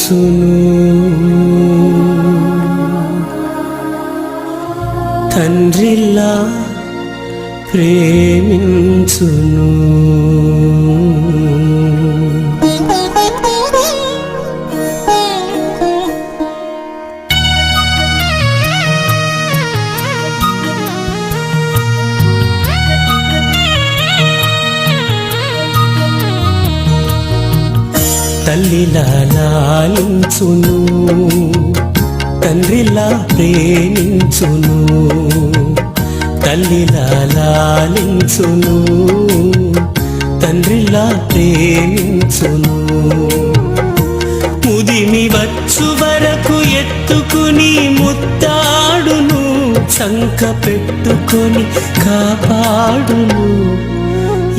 ప్రేమించును, తండ్రిలా ప్రేమించును. తల్లిలా లాలించును, తండ్రిలా ప్రేమించును. తల్లిలా లాలించును, తండ్రిలా ప్రేమించును. ముదిమి వచ్చు వరకు ఎత్తుకుని ముత్తాడును, చంక పెట్టుకొని కాపాడును.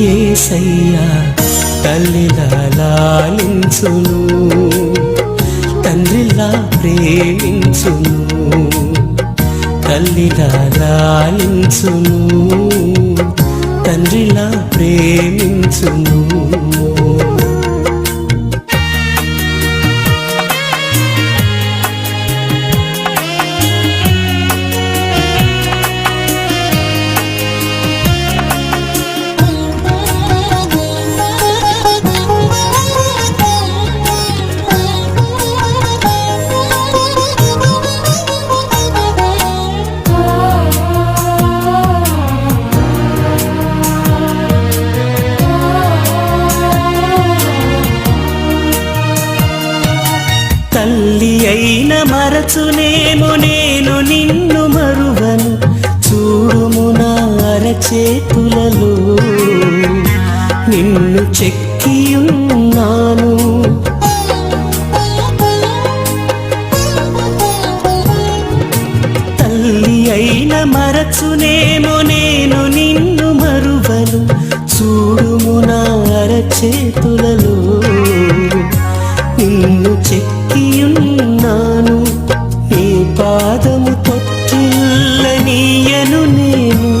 యేసయ్యా తల్లిలా లాలించును, తండ్రిలా ప్రేమించును. తల్లిలా లాలించును, తండ్రిలా ప్రేమించును. తల్లి అయిన మరచునేమో నేను నిన్ను మరువను, చూడుము నా అరచేతులలో నిన్ను చెక్కియున్నాను. తల్లి అయిన మరచునేమో నేను నిన్ను మరువను, చూడుము నా అరచేతులలో నిన్ను చెక్కియున్నాను. నీ పాదము తొట్టిల్లనీయను నేను,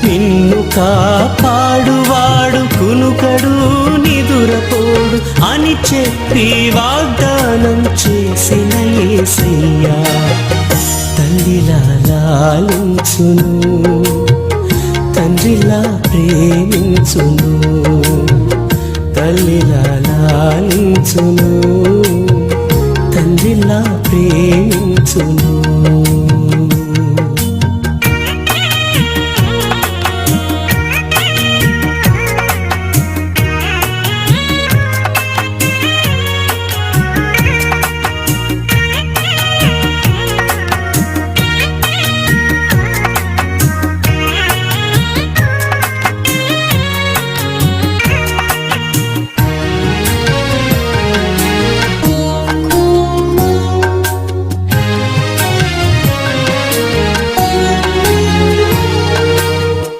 నిన్ను కాపాడువాడు కునుకడు నిదురపోడు అని చెప్పి వాగ్దానం చేసిన యేసయ్యా తల్లిలా లాలించును, తండ్రిలా ప్రేమించును. తల్లిలా లాలించును, తండ్రిలా ప్రేమించును.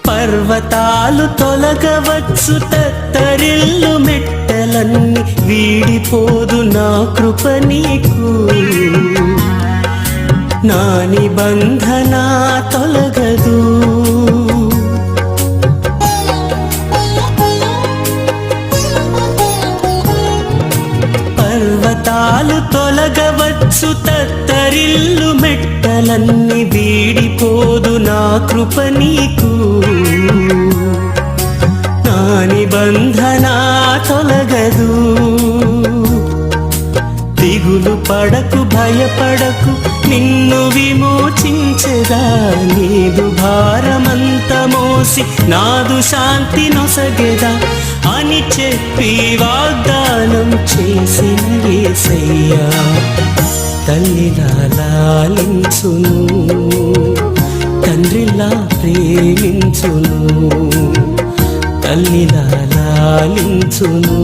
పర్వతాలు తొలగవచ్చు, తత్తరిల్లు మెట్టలన్నీ వీడిపోదు నా కృప నీకు. నా నిబంధన తొలగదు, పర్వతాలు తొలగవచ్చు, తత్తరిల్లు మెట్టలన్నీ వీడిపోదు నా కృప నీకు. నా నిబంధన తొలగదు. దిగులు పడకు, భయపడకు, నిన్ను విమోచించెదా. నీదు భారమంత మోసి నాదు శాంతి నొసగెదా అని చెప్పి వాగ్దానం చేసిన యేసయ్యా తల్లిలా లాలించును, తండ్రిలా ప్రేమించును. తల్లిలా లాలించును,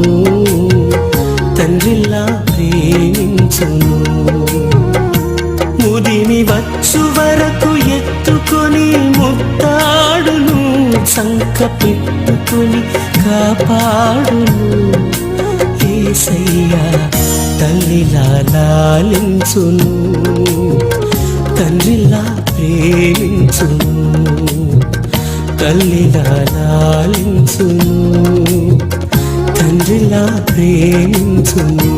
తండ్రిలా ప్రేమించును. ముదిమి వచ్చు వరకు ఎత్తుకొని ముత్తాడును, సంక పెట్టుకొని కాపాడును. యేసయ్యా తల్లిలా లాలించును, తండ్రిలా ప్రేమించును. తల్లిలా లాలించును, తండ్రి తండ్రిలా ప్రేమించును.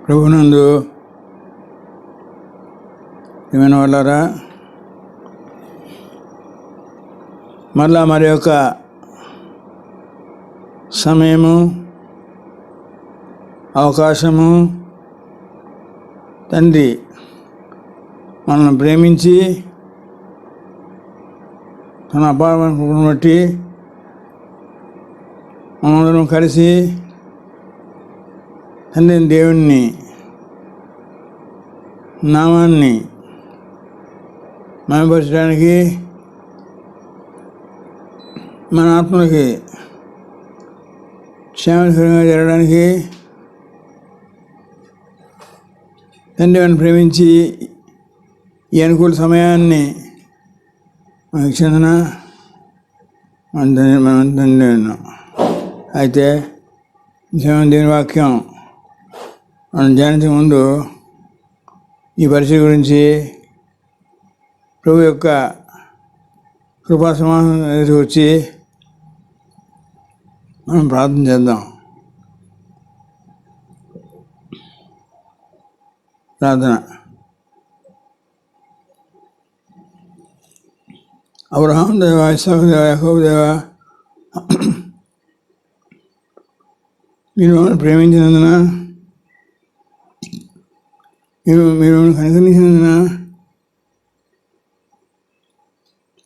ప్రభునందు ఏమైనా వాళ్ళారా, మళ్ళా మరి యొక్క సమయము, అవకాశము తండ్రి మనల్ని ప్రేమించి తన అపారమైన బట్టి మనందరం కలిసి తండ్రి దేవుణ్ణి నామాన్ని మహిమపరచడానికి, మన ఆత్మలకి క్షేమకరంగా జరగడానికి తండ్రి మనం ప్రేమించి ఈ అనుకూల సమయాన్ని మనకి చెందిన మన తండ్రి ఉన్నాం. అయితే దేవుని వాక్యం మనం ధ్యానించే ముందు ఈ పరిస్థితి గురించి ప్రభు యొక్క కృపా సమాధానం ఎదురు వచ్చి మనం ప్రార్థన చేద్దాం. ప్రార్థన. అబ్రహాం దేవ, ఇస్సాకు దేవ, యాకోబు దేవ, మీరు మమ్మల్ని ప్రేమించినందున, మీరు మమ్మల్ని కనుకరించినందున,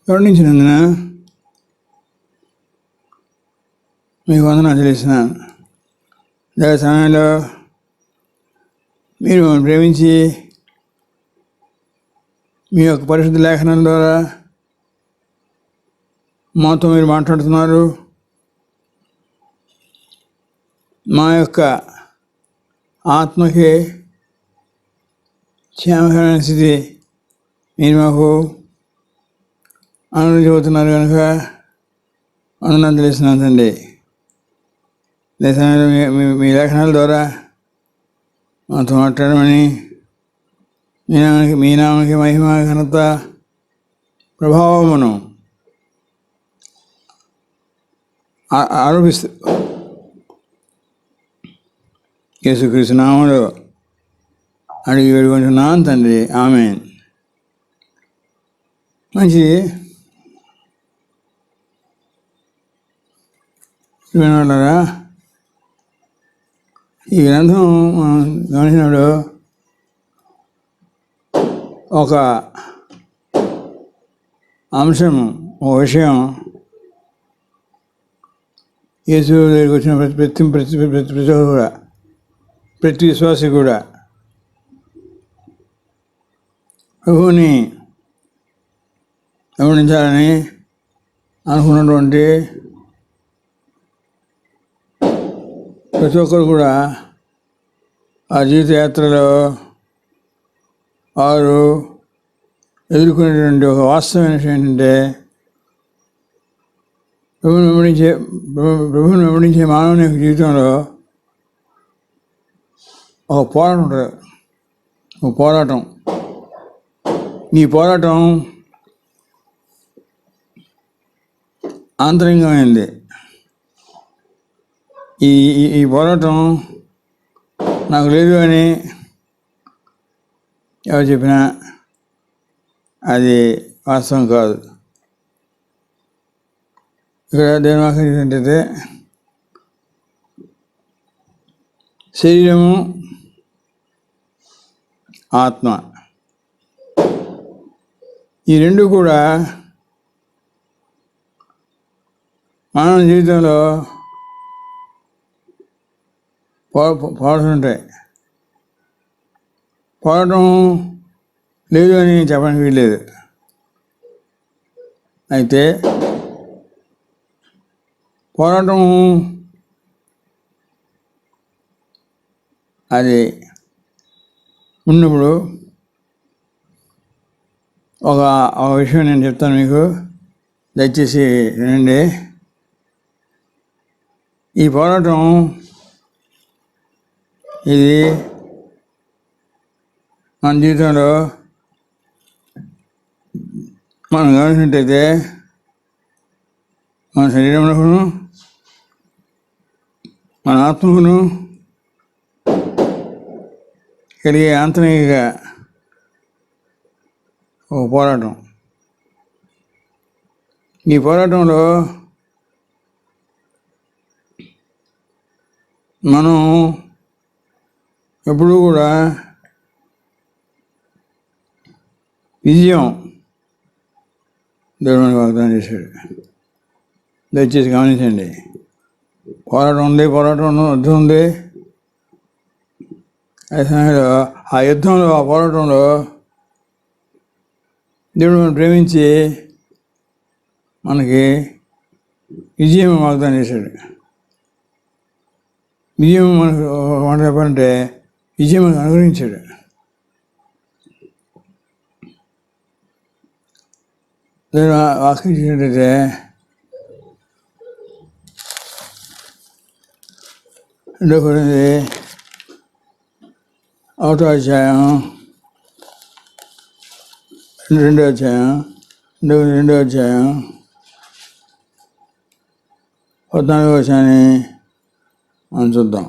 కరుణించినందున మీకు వందనాలు చెల్లిస్తున్నాను. దేవ సమయంలో మీరు మమ్మల్ని ప్రేమించి మీ యొక్క పరిశుద్ధ లేఖనాల ద్వారా మాతో మీరు మాట్లాడుతున్నారు. మా యొక్క ఆత్మకి క్షేమకరమైన స్థితి మీరు మాకు అనుభవించబోతున్నారు కనుక వందనాలు తెలుస్తున్నాను తండ్రి. సమయంలో మీ లేఖనాల ద్వారా మాతో మాట్లాడమని, మీ నామానికి మహిమ, ఘనత, ప్రభావమును ఆరోపిస్తూ యేసుక్రీస్తు నామములో అడిగి వేడుకుంటున్నాను తండ్రి. ఆమేన్. మంచిది. వినవాళ్ళరా, ఈ గ్రంథం మనం గమనించినప్పుడు ఒక అంశము, ఒక విషయం యేసు దగ్గరికి వచ్చిన ప్రతి కూడా, ప్రతి విశ్వాసి కూడా ప్రభువుని గమనించాలని అనుకున్నటువంటి ప్రతి ఒక్కరు కూడా ఆ జీవిత యాత్రలో వారు ఎదుర్కొనేటువంటి ఒక వాస్తవమైన విషయం ఏంటంటే, ప్రభువుని వెంబడించే మానవుని యొక్క జీవితంలో ఒక పోరాటం ఉంటుంది. ఒక పోరాటం. ఈ పోరాటం ఆంతరంగమైంది. ఈ పోరాటం నాకు లేదు అని ఎవరు చెప్పినా అది వాస్తవం కాదు. ఇక్కడ దేని వాక్యం ఏంటంటే, శరీరము, ఆత్మ, ఈ రెండు కూడా మానవ జీవితంలో పోరాడుతుంటాయి. పోరాటం లేదు అని చెప్పడానికి వీల్లేదు. అయితే పోరాటం అది ఉన్నప్పుడు ఒక విషయం నేను చెప్తాను మీకు, దయచేసి వినండి. ఈ పోరాటం ఇది మన జీవితంలో మనం గమనించినట్టయితే మన శరీరమునకును మన ఆత్మకును కలిగే ఆంతరిక ఒక పోరాటం. ఈ పోరాటంలో మనం ఎప్పుడూ కూడా విజయం దేవుడు మనకు వాగ్దానం చేశాడు. దయచేసి గమనించండి. పోరాటం ఉంది, యుద్ధం ఉంది. ఆ సమయంలో ఆ యుద్ధంలో, ఆ పోరాటంలో దేవుడు మనం ప్రేమించి మనకి విజయం వాగ్దానం చేశాడు. విజయం మనకు మాట చెప్పాలంటే విజయం మనకు అనుగ్రహించాడు. నేను వాక్యం చేసినట్టయితే రెండో కొరింథీ 1వ అధ్యాయం 2వ అధ్యాయం 14వ వచనాన్ని మనం చూద్దాం.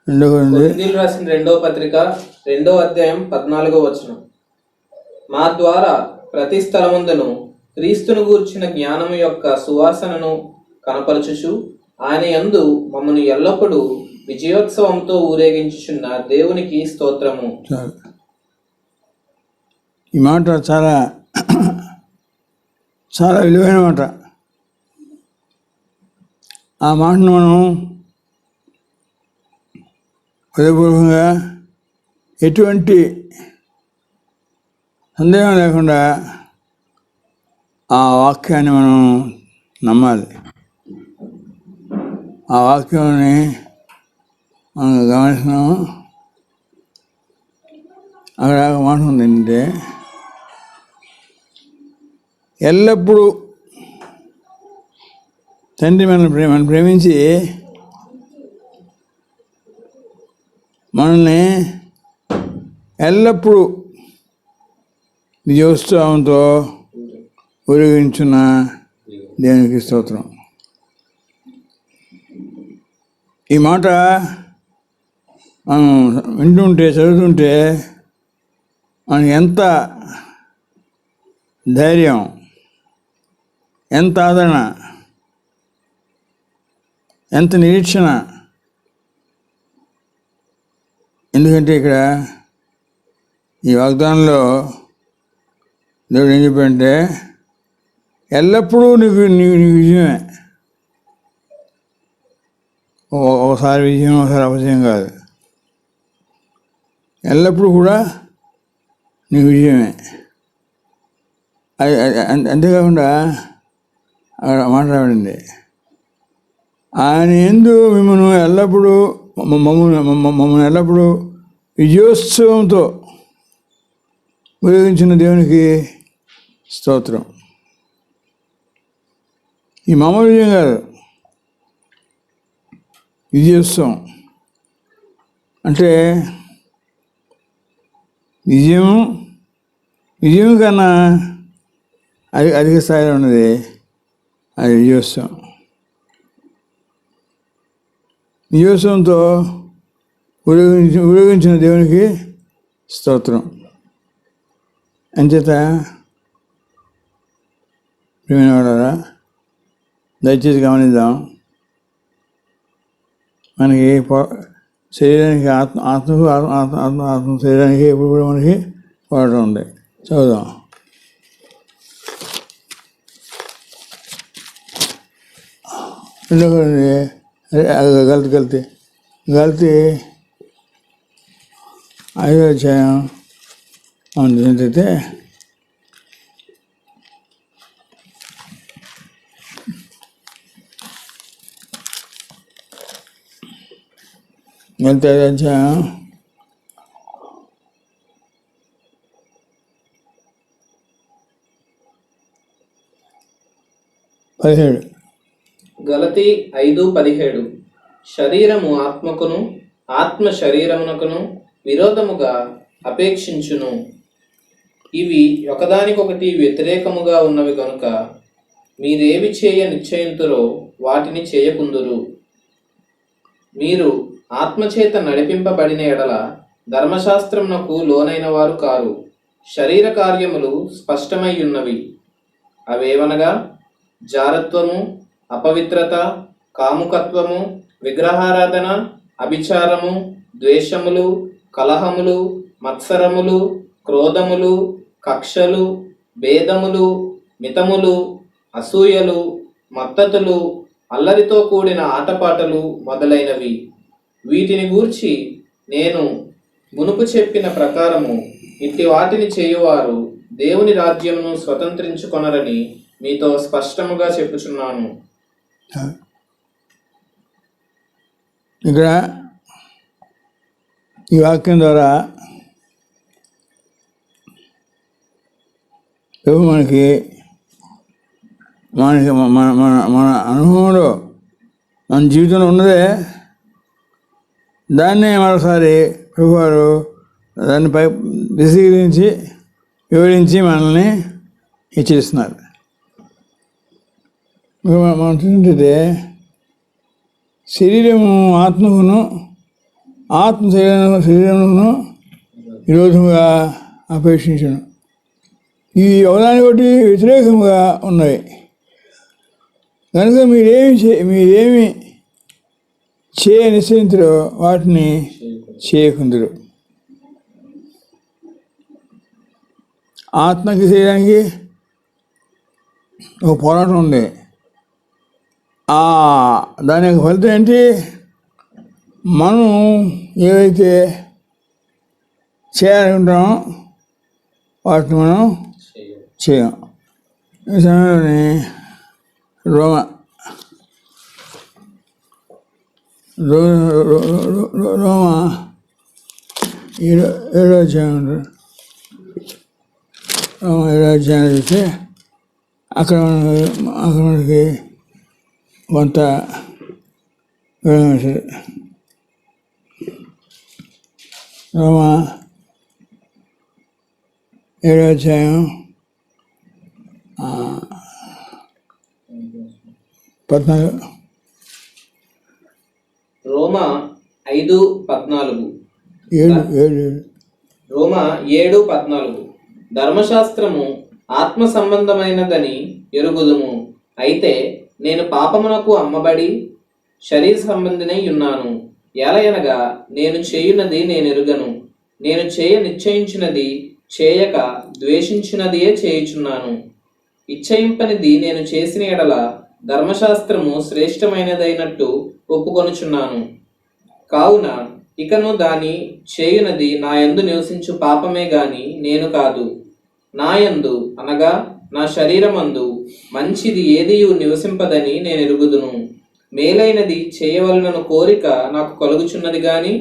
కొరింథీయులకు రాసిన 2వ పత్రిక 2వ అధ్యాయం 14వ వచనం. మా ద్వారా ప్రతి స్థలమందును క్రీస్తును గూర్చిన జ్ఞానము యొక్క సువాసనను కనపరచుచు ఆయన యందు మమ్మను ఎల్లప్పుడూ విజయోత్సవంతో ఊరేగించుచున్న దేవునికి స్తోత్రము. ఈ మాట చాలా చాలా విలువైన మాట. ఆ మాటను మనం హృదయపూర్వకంగా ఎటువంటి సందేహం లేకుండా ఆ వాక్యాన్ని మనం నమ్మాలి. ఆ వాక్యాన్ని మనం గమనిస్తున్నాము. అక్కడ ఒక మాట ఉంది ఏంటంటే, ఎల్లప్పుడూ తండ్రి మనల్ని ప్రేమించి మనల్ని ఎల్లప్పుడూ విజయోత్సవంతో ఊరేగించున్న దేవునికి స్తోత్రం. ఈ మాట మనం వింటుంటే, చదువుతుంటే మనకి ఎంత ధైర్యం, ఎంత ఆదరణ, ఎంత నిరీక్షణ. ఎందుకంటే ఇక్కడ ఈ వాగ్దానంలో దేవుడు ఏం చెప్పాడంటే, ఎల్లప్పుడూ నీకు విజయమే. ఒకసారి విజయం, ఒకసారి అపజయం కాదు. ఎల్లప్పుడూ కూడా నీకు విజయమే. అంతేకాకుండా అక్కడ మాట్లాడింది, ఆయన యందు మిమ్మల్ని ఎల్లప్పుడూ మమ్మల్ని ఎల్లప్పుడూ విజయోత్సవంతో ఉపయోగించిన దేవునికి స్తోత్రం. ఈ మామూలు విజయం కాదు, విజయోత్సవం అంటే విజయం కన్నా అధిక స్థాయిలో ఉన్నది అది విజయోత్సవం. విజయోత్సవంతో ఉపయోగించిన దేవునికి స్తోత్రం. అంచేత ప్రియమైన వాళ్ళారా, దయచేసి గమనిద్దాం. మనకి శరీరానికి ఆత్మకు ఆత్మ శరీరానికి ఎప్పుడు కూడా మనకి పోరాటం ఉంది. చదువుదాం. గల్తీ 5వ అధ్యాయం ఏంటంటే, గల్తీ 5వ అధ్యాయం 17. గలతీ 5:17. శరీరము ఆత్మకును, ఆత్మ శరీరమునకును విరోధముగా అపేక్షించును. ఇవి ఒకదానికొకటి వ్యతిరేకముగా ఉన్నవి గనుక మీరేవి చేయ నిశ్చయింతురో వాటిని చేయకుందురు. మీరు ఆత్మచేత నడిపింపబడిన ఎడల ధర్మశాస్త్రమునకు లోనైన వారు కారు. శరీర కార్యములు స్పష్టమై ఉన్నవి. అవేవనగా జారత్వము, అపవిత్రత, కాముకత్వము, విగ్రహారాధన, అభిచారము, ద్వేషములు, కలహములు, మత్సరములు, క్రోధములు, కక్షలు, భేదములు, మితములు, అసూయలు, మత్తతులు, అల్లరితో కూడిన ఆటపాటలు మొదలైనవి. వీటిని గూర్చి నేను మునుపు చెప్పిన ప్రకారము ఇట్టి వాటిని చేయువారు దేవుని రాజ్యమును స్వతంత్రించుకొనరని మీతో స్పష్టముగా చెప్పుచున్నాను. ఇక్కడ ఈ వాక్యం ద్వారా మనకి మనకి మన మన మన అనుభవంలో మన జీవితంలో ఉన్నదే దాన్నే మరోసారి ప్రభువారు దానిపై వివరించి మనల్ని హెచ్చరిస్తున్నారు. మనం చూస్తుంటే శరీరము ఆత్మకును, ఆత్మ శరీరమును విరోధముగా అపేక్షించను. ఇవి ఒకదాని ఒకటి వ్యతిరేకంగా ఉన్నాయి కనుక మీరేమి చేయ నిశ్చయించరో వాటిని చేయకుందరు. ఆత్మకి శరీరానికి ఒక పోరాటం ఉంది. దాని యొక్క ఫలితం ఏంటి? మనం ఏవైతే చేయాలనుకుంటామో వాటిని మనం చేయం. ఈ సమయంలోని రోమ 7వ అధ్యాయం చూస్తే అక్కడ మనకి కొంత రోమ 7వ అధ్యాయం 14. రోమా 5:14. రోమా 7:14. ధర్మశాస్త్రము ఆత్మ సంబంధమైనదని ఎరుగుదుము. అయితే నేను పాపమునకు అమ్మబడి శరీర సంబంధినై ఉన్నాను. ఎలయనగా నేను చేయునది నేను ఎరుగను, నేను చేయ నిశ్చయించినది చేయక ద్వేషించినదియే చేయుచున్నాను. ఇచ్చయింపనిది నేను చేసిన ఎడల ధర్మశాస్త్రము శ్రేష్టమైనదైనట్టు ఒప్పుకొనుచున్నాను. కావున ఇకను దాని చేయునది నా యందు నివసించు పాపమే గాని నేను కాదు. నా యందు అనగా నా శరీరమందు మంచిది ఏదియు నివసింపదని నేను ఎరుగుదును. మేలైనది చేయవలనను కోరిక నాకు కలుగుచున్నది గాని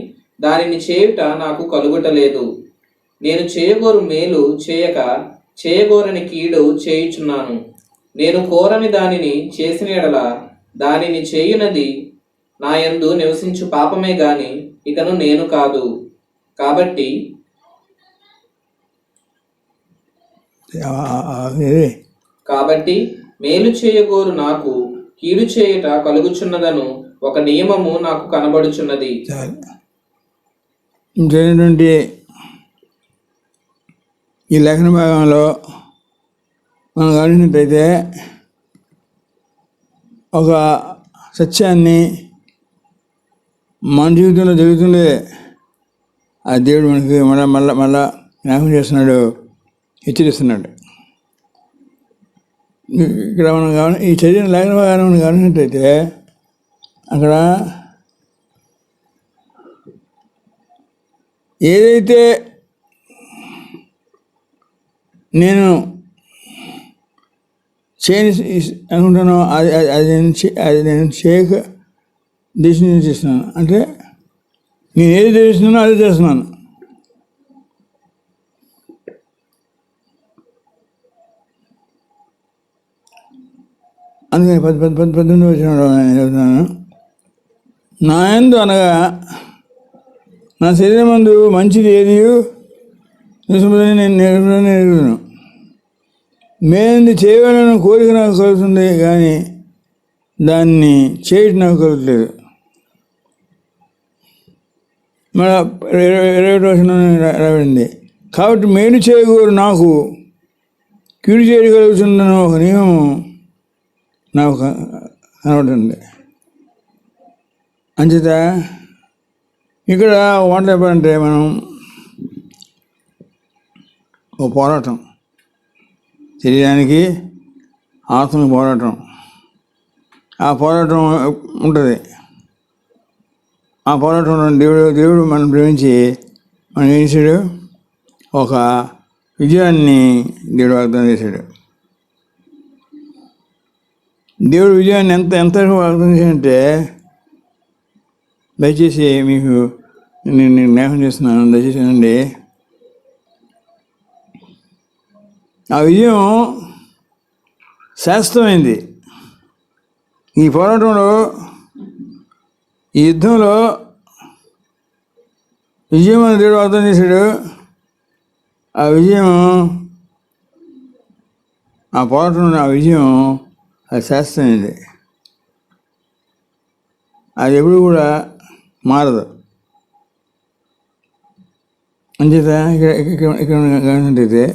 దానిని చేయుట నాకు కలుగుటలేదు. నేను చేయగోరు మేలు చేయక చేయగోరని కీడు చేయుచున్నాను. నేను కోరని దానిని చేసిన ఎడల దానిని చేయునది నా యందు నివసించు పాపమే గాని ఇకను నేను కాదు. కాబట్టి మేలు చేయగోరు నాకు కీడు చేయుట కలుగుచున్నదను ఒక నియమము నాకు కనబడుచున్నది. ఇంకేంటంటే ఈ లేఖన భాగంలో మనం గమనించినట్టయితే ఒక సత్యాన్ని మన జీవితంలో జరుగుతుండే ఆ దేవుడు మనకి మళ్ళా జ్ఞాపకం చేస్తున్నాడు, హెచ్చరిస్తున్నాడు. ఇక్కడ మనం ఈ చదివిన లేఖన భాగాన్ని మనం గమనించినట్టయితే అక్కడ ఏదైతే నేను చేయని అనుకుంటానో అది నేను చేయక డిసిషన్ చేస్తున్నాను. అంటే నేను ఏది చేస్తున్నానో అదే చేస్తున్నాను. అందుకని 18 చెబుతున్నాను. నా యందు అనగా నా శరీరం మందు మంచిది ఏది నిజమని నేను ఎరుగును. మేలు చేయవాలని కోరిక నాకు కలుగుతుంది కానీ దాన్ని చేయటం నాకు కలుగుతలేదు. మన 20 రాబడింది. కాబట్టి మేలు చేయకూడదు నాకు కీడు చేయగలుగుతుందన్న ఒక నియమం నాకు కనబడుతుంది. అంచేత ఇక్కడ వంట చెప్పాలంటే మనం ఒక పోరాటం, శరీరానికి ఆత్మకి పోరాటం. ఆ పోరాటం ఉంటుంది. ఆ పోరాటంలో దేవుడు మనం ప్రేమించి మనం ఏం చేశాడు, ఒక విజయాన్ని దేవుడు వాగ్దానం చేశాడు. దేవుడు విజయాన్ని ఎంతవరకు వాగ్దానం చేశాడంటే, దయచేసి మీకు నేను జ్ఞాపకం చేస్తున్నాను, దయచేసి అండి. ఆ విజయం శాశ్వతమైంది. ఈ పోరాటంలో, ఈ యుద్ధంలో విజయం అని దేవుడు వాగ్దానం చేశాడు. ఆ విజయం, ఆ పోరాటంలో ఆ విజయం అది శాశ్వతమైనది. అది ఎప్పుడు కూడా మారదు. అంచేత ఇక్కడ గమనించినట్టయితే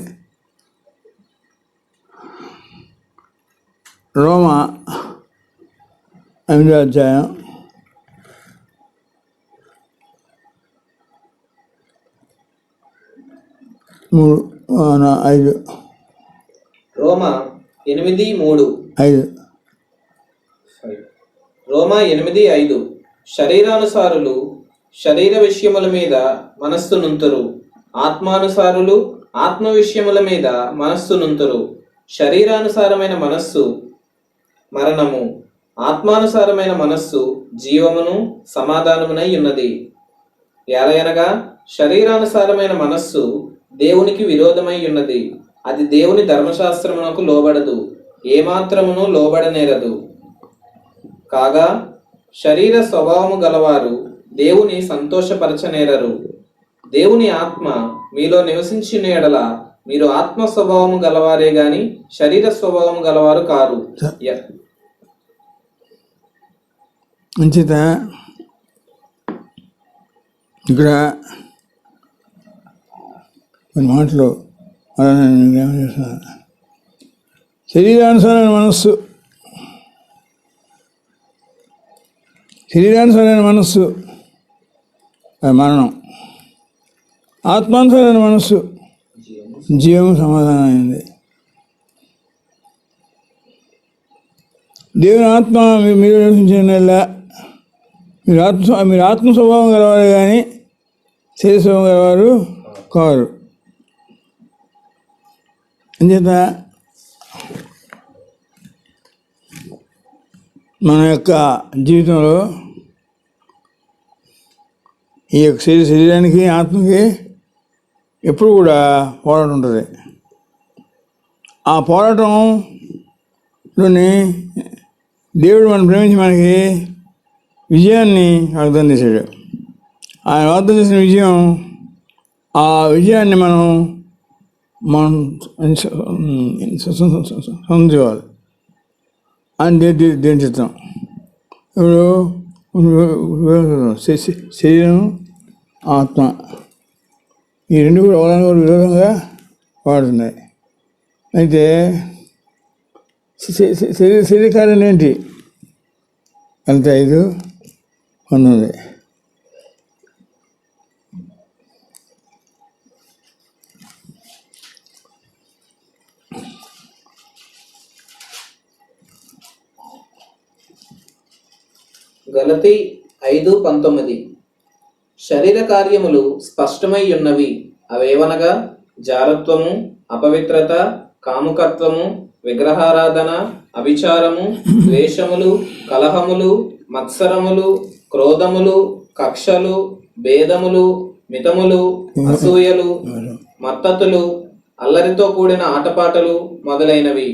రోమా 8వ అధ్యాయం 3-5. రోమా 8:3. 5. రోమా 8:5. శరీరానుసారులు శరీర విషయముల మీద మనస్సు నుంతురు, ఆత్మానుసారులు ఆత్మ విషయముల మీద మనస్సు నుంతురు. శరీరానుసారమైన మనస్సు మరణము, ఆత్మానుసారమైన మనస్సు జీవమును సమాధానమునై ఉన్నది. ఎలయనగా శరీరానుసారమైన మనస్సు దేవునికి విరోధమై ఉన్నది, అది దేవుని ధర్మశాస్త్రమునకు లోబడదు, ఏమాత్రమును లోబడనేరదు. కాగా శరీర స్వభావము గలవారు దేవుని సంతోషపరచనేరరు. దేవుని ఆత్మ మీలో నివసించిన ఎడల మీరు ఆత్మ స్వభావము గలవారే గాని శరీర స్వభావము గలవారు కారు. అంచేత ఇక్కడ కొన్ని మాటలు శరీరానుసారమైన మనస్సు, శరీరానుసారమైన మనస్సు అది మరణం, ఆత్మానుసారమైన మనస్సు జీవము సమాధానం అయింది. దేవుని ఆత్మ మీరు నివసించిన మీరు ఆత్మ స్వభావం గలవారు కానీ శరీర స్వభావం గలవారు కారు. అంచేత మన యొక్క జీవితంలో ఈ యొక్క శరీరానికి ఆత్మకి ఎప్పుడు కూడా పోరాటం ఉంటుంది. ఆ పోరాటంలోని దేవుడు మనం ప్రేమించి మనకి విజయాన్ని వాగ్దానం చేశాడు. ఆయన వాగ్దానం చేసిన విజయం, ఆ విజయాన్ని మనం పొందుకోవాలి అని దేని చిత్తం. ఇప్పుడు శరీరం ఆత్మ ఈ రెండు కూడా ఒకదానికి విరోధంగా వాడుతున్నాయి. అయితే శరీరకార్యం ఏంటి? అంతే 5:19. గలతీ 5:19. శరీర కార్యములు స్పష్టమై ఉన్నవి, అవేవనగా జారత్వము, అపవిత్రత, కాముకత్వము, విగ్రహారాధన, అభిచారము, ద్వేషములు, కలహములు, మత్సరములు, క్రోధములు, కక్షలు, భేదములు, మితములు, అసూయలు, మత్తతులు, అల్లరితో కూడిన ఆటపాటలు మొదలైనవి.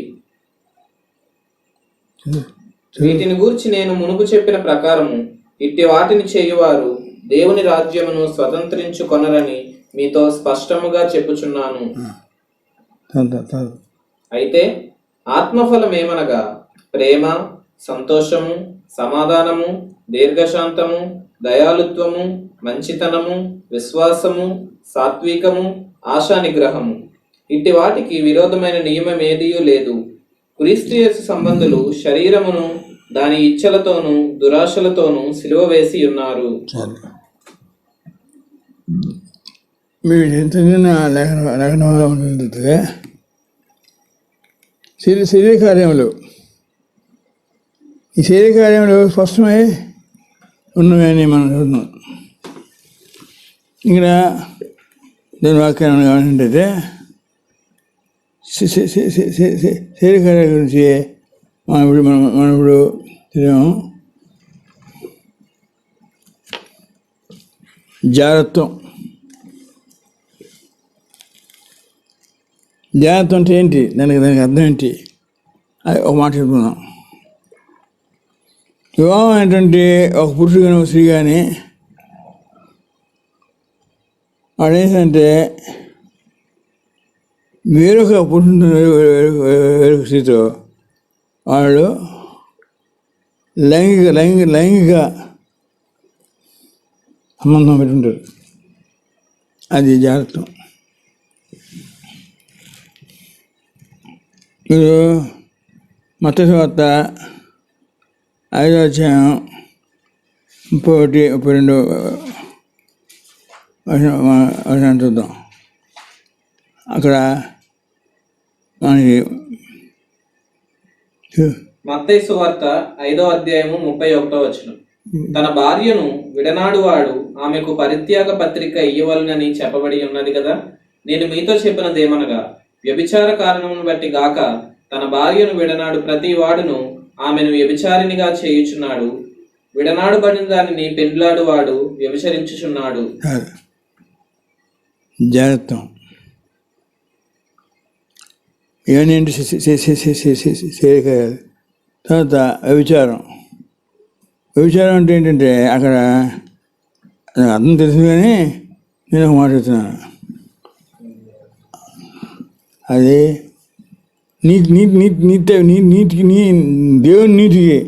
వీటిని గూర్చి నేను మునుపు చెప్పిన ప్రకారము ఇట్టి వాటిని చేయువారు దేవుని రాజ్యమును స్వతంత్రించుకొనరని మీతో స్పష్టముగా చెప్పుచున్నాను. తర్వాత అయితే ఆత్మఫలం ఏమనగా ప్రేమ, సంతోషము, సమాధానము, దీర్ఘశాంతము, దయాళుత్వము, మంచితనము, విశ్వాసము, సాత్వికము, ఆశానిగ్రహము. ఇట్టి వాటికి విరోధమైన నియమం ఏదియూ లేదు. క్రీస్తు యేసు సంబంధులు శరీరమును దాని ఇచ్చలతోనూ దురాశలతోనూ సిలువ వేసి ఉన్నారు. మీరు ఎంత లేఖనంలో ఉంటుంది శరీర కార్యములు. ఈ శరీర కార్యములు స్పష్టమై ఉన్నవని మనం చూస్తున్నాం. ఇక్కడ దీని వాక్యాన్ని గమనించే శరీర కార్యాల గురించి మనం ఇప్పుడు తెలియము. జాగ్రత్తం అంటే ఏంటి? దానికి అర్థం ఏంటి? అది ఒక మాట చెప్పుకున్నాం. వివాహం అనేటువంటి ఒక పురుషుడు కానీ ఒక స్త్రీ కానీ వాడు ఏంటంటే వేరొక పురుషుడు వేరొక స్త్రీతో వాళ్ళు లైంగిక సంబంధం పెట్టుకుంటారు. అది జాగ్రత్త. మీరు మత్తయి సువార్త 5వ అధ్యాయం 31, 32 వచనం చూద్దాం. అక్కడ మనకి మత్తయి సువార్త 5వ అధ్యాయము 31వ వచనం. తన భార్యను విడనాడు వాడు ఆమెకు పరిత్యాగ పత్రిక ఇయ్యవలనని చెప్పబడి ఉన్నది కదా. నేను మీతో చెప్పినదేమనగా వ్యభిచార కారణమును బట్టి గాక తన భార్యను విడనాడు ప్రతి వాడును ఆమెను వ్యభిచారినిగా చేయుచున్నాడు. విడనాడుబడిన దానిని పెండ్లాడు వాడు వ్యభిచరించుచున్నాడు. జాగ్రత్త. ఇవన్నీ ఏంటి? తర్వాత వ్యభిచారం అంటే ఏంటంటే అక్కడ అర్థం తెలుసు కానీ నేను ఒక మాట చెప్తున్నాను. అది నీతికి దేవుని నీతికి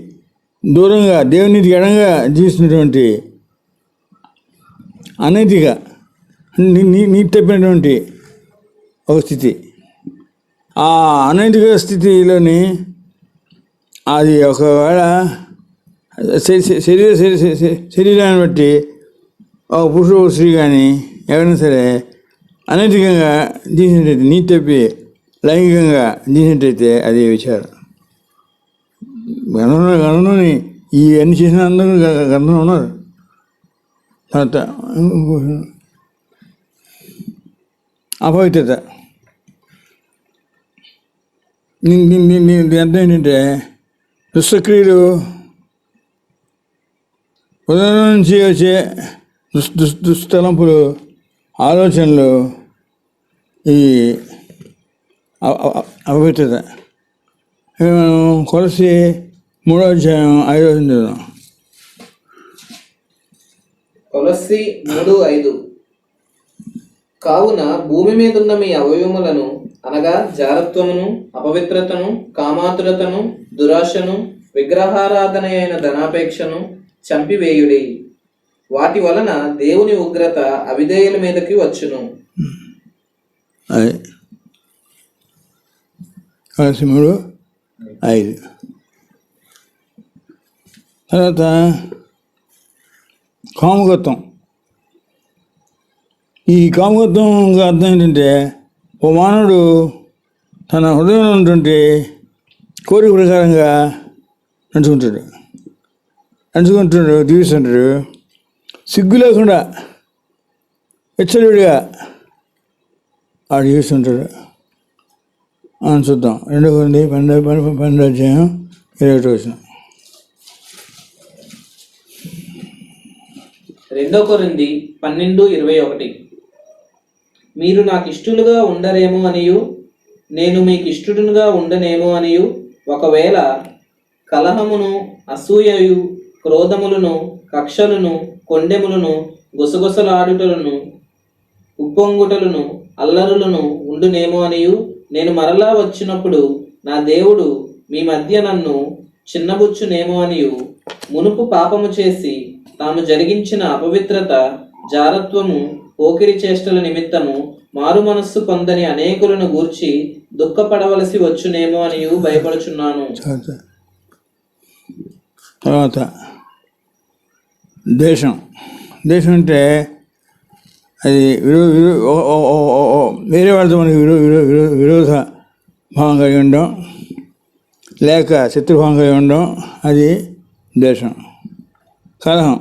దూరంగా, దేవుని నీతికి ఎడంగా జీవిస్తున్నటువంటి అనైతిక నీతి తప్పినటువంటి ఒక స్థితి. ఆ అనైతిక స్థితిలోని అది ఒకవేళ శరీరాన్ని బట్టి ఒక పురుషుడు స్త్రీ కానీ ఎవరైనా సరే అనైతికంగా జీవించినట్టయితే, నీతి తప్పి లైంగికంగా జీవించినట్టయితే అది విచారం. గణంలోని ఈ అన్ని చేసిన అందరూ గణంలో ఉన్నారు. తర్వాత అపవిత్రత. అర్థం ఏంటంటే దుష్టక్రియలు, ఉదయం నుంచి వచ్చే దుస్తలంపులు, ఆలోచనలు, ఈ అపవిత్రత. మనం కొలసి 3వ అధ్యాయం 5వ వచనం. కొలస్సి 3:5. కావున భూమి మీద ఉన్న మీ అవయవములను అనగా జారత్వమును, అపవిత్రతను, కామాతురతను, దురాశను, విగ్రహారాధన అయిన ధనాపేక్షను చంపివేయుడి. వాటి వలన దేవుని ఉగ్రత అవిధేయుల మీదకి వచ్చును. కొలస్సి 3:5. తర్వాత కాముకత్వం. ఈ కాముకత్వం అర్థం ఏంటంటే ఓ మానవుడు తన హృదయంలో ఉన్నటువంటి కోరిక ప్రకారంగా నడుచుకుంటాడు, జీవిస్తుంటాడు. సిగ్గు లేకుండా హెచ్చరిడిగా వాడు జీవిస్తుంటాడు. అని చూద్దాం. 2 Corinthians 12వ అధ్యాయం 21వ వచనం. 2 Corinthians 12:21. మీరు నాకు ఇష్టలుగా ఉండరేమో అనియు నేను మీకు ఇష్టడుగా ఉండనేమో అనియు ఒకవేళ కలహమును, అసూయయు, క్రోధములను, కక్షలను, కొండెములను, గుసగుసలాడుటలను ఉప్పొంగుటలను అల్లరులను ఉండునేమో అనియు, నేను మరలా వచ్చినప్పుడు నా దేవుడు మీ మధ్య నన్ను చిన్నబుచ్చునేమో అనియు, మునుపు పాపము చేసి తాము జరిగించిన అపవిత్రత, జారత్వము, పోకిరి చేష్టల నిమిత్తము మారు మనస్సు పొందని అనేకులను గూర్చి దుఃఖపడవలసి వచ్చునేమో అనియు భయపడుచున్నాను. తర్వాత దేశం. దేశం అంటే అది వేరే వాళ్ళతో మనకి విరోధ భావం కలిగి ఉండడం, లేక శత్రుభావం కలిగి ఉండడం, అది దేశం. కలహం.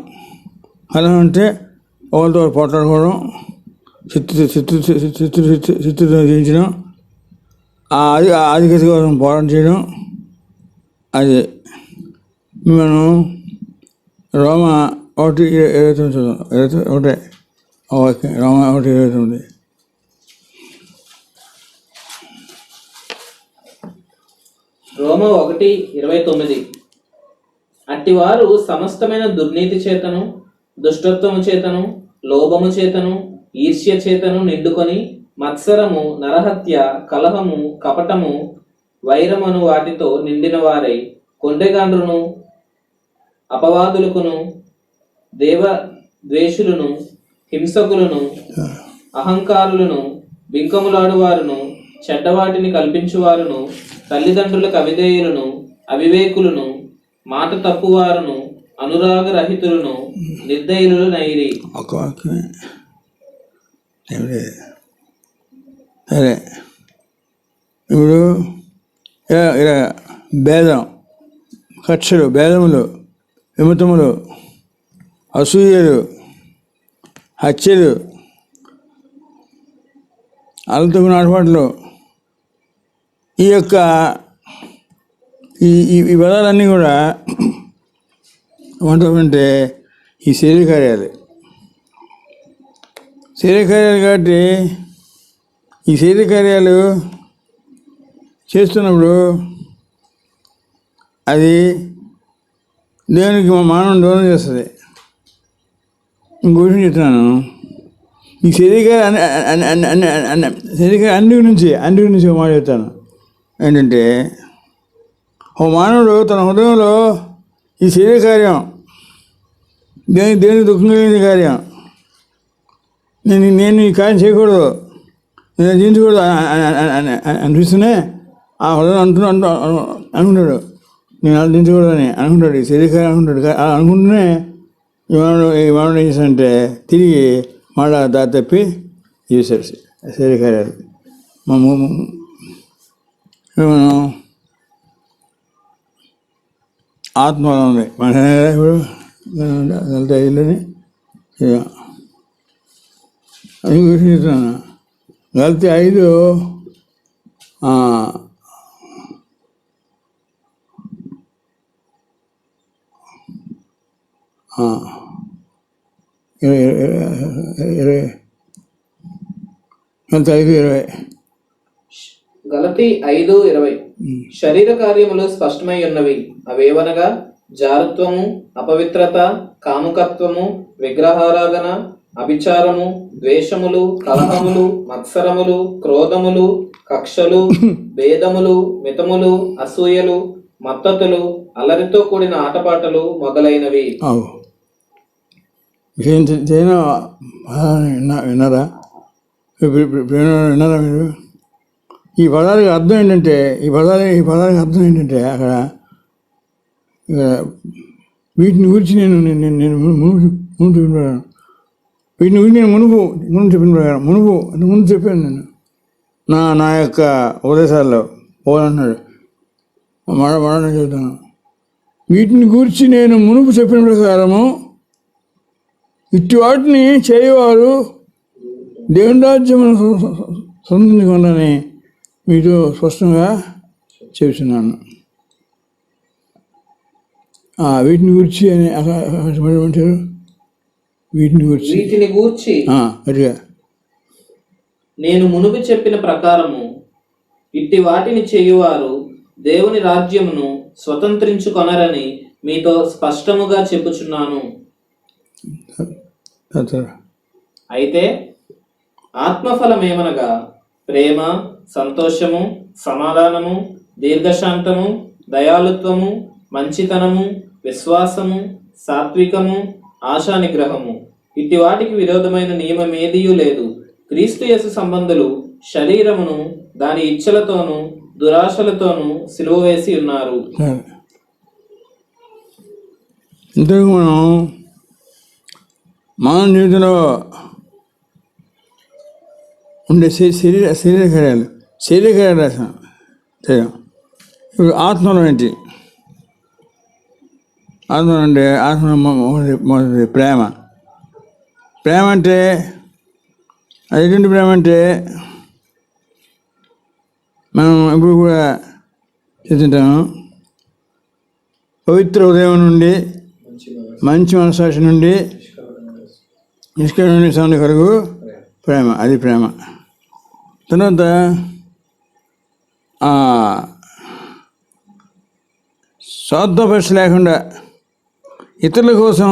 కలహం అంటే ఒకరితో పోట్లాడుకోవడం, శత్రుతో జీవించడం, అది ఆధిక్యత కోసం పోరాటం చేయడం. అది మనం రోమ 1:29 చూద్దాం. రోమ 1:29. రోమ 1:29. అట్టివారు సమస్తమైన దుర్నీతి చేతను, దుష్టత్వము చేతను, లోభము చేతను, ఈర్ష్య చేతను నిండుకొని మత్సరము, నరహత్య, కలహము, కపటము, వైరమను వాటితో నిండిన వారై కొండెగాండ్రును, అపవాదులకును, దేవ ద్వేషులను, హింసకులను, అహంకారులను, బింకములాడువారును, చెడ్డవాటిని కల్పించువారును, తల్లిదండ్రులకు అవిధేయులను, అవివేకులను, మాట తప్పువారును, అనురాగరహితులను, నిర్దయులు నైరి. సరే, ఇప్పుడు భేదం, కక్షలు, భేదములు, విమతములు, అసూయలు, హత్యలు, అలతగు నాటుబాట్లు, ఈ యొక్క ఈ పదాలన్నీ కూడా ఏమంటామంటే ఈ శరీరకార్యాలు. శరీరకార్యాలు కాబట్టి ఈ శరీరకార్యాలు చేస్తున్నప్పుడు అది దేవునికి మానవుని దూరం చేస్తుంది. ఇంకో విషయం చెప్తున్నాను. ఈ శరీరకార్య అన్ని గురించి ఒక మాట చెప్తాను. ఏంటంటే, ఓ మానవుడు తన హృదయంలో ఈ శరీరకార్యం, దేవుని దుఃఖం కలిగిన కార్యం, నేను ఈ కార్యం చేయకూడదు, నేను జీవించకూడదు అనిపిస్తూనే ఆ హృదయం అనుకుంటాడు, నేను అలా దించకూడదని అనుకుంటాడు, ఈ శరీరకార్యం అనుకుంటాడు. అలా అనుకుంటూనే ఈ మానవుడు ఏం చేస్తాడంటే తిరిగి మళ్ళా దారి తప్పి చేశాడు శరీరకార్యాలు. మనం ఆత్మ ఉంది మన ఇప్పుడు 45లోని అది చెప్తున్నాను. 45 20. గలతీ 5:20. శరీర కార్యములు స్పష్టమై ఉన్నవి. అవేవనగా జారత్వము, అపవిత్రత, కాముకత్వము, విగ్రహారాధన, అభిచారము, ద్వేషములు, కలహములు, మత్సరములు, క్రోధములు, కక్షలు, భేదములు, మితములు, అసూయలు, మత్తతులు, అల్లరితో కూడిన ఆటపాటలు మొదలైనవి. విన్నారా? విన్నారా మీరు? ఈ పదాలకు అర్థం ఏంటంటే అర్థం ఏంటంటే అక్కడ వీటిని గురించి నేను ముందు చెప్పిన ప్రకారం, వీటిని గురించి నేను ముందు చెప్పిన ప్రకారం ముందు చెప్పాను. నేను నా యొక్క ఉపదేశాల్లో పోవాలన్నాడు మరణ చెబుతాను. వీటిని గురించి నేను మునుపు చెప్పిన ప్రకారము ఇట్టి వాటిని చేయవారు దేవుని రాజ్యమును సొంతించుకోవాలని మీతో స్పష్టంగా చెబుతున్నాను. వీటిని గురించి అని ఏమంటారు? వీటిని గూర్చి అడిగా నేను మునుపు చెప్పిన ప్రకారము ఇట్టి వాటిని చేయువారు దేవుని రాజ్యమును స్వతంత్రించుకొనరని మీతో స్పష్టముగా చెప్పుచున్నాను. అయితే ఆత్మఫలమేమనగా ప్రేమ, సంతోషము, సమాధానము, దీర్ఘశాంతము, దయాళుత్వము, మంచితనము, విశ్వాసము, సాత్వికము, ఆశానిగ్రహము. ఇట్టి వాటికి విరోధమైన నియమమేదియూ లేదు. క్రీస్తు యేసు సంబంధులు శరీరమును దాని ఇచ్చలతోనూ దురాశలతోనూ సిలువ వేసి ఉన్నారు. ఇంతకు మనం మానవ జీవితంలో ఉండే శరీర కార్యాలు రాసాం. ఇప్పుడు ఆత్మలో ఏంటి? ఆత్మ అంటే మొదటి ప్రేమ. ప్రేమ అంటే అది ఎటువంటి ప్రేమ అంటే మనం ఇప్పుడు కూడా చెప్తుంటాము, పవిత్ర హృదయం నుండి, మంచి మనసాక్షి నుండి, నిష్కరణ సాధన కొరకు ప్రేమ, అది ప్రేమ. తర్వాత స్వార్థపరిశ లేకుండా ఇతరుల కోసం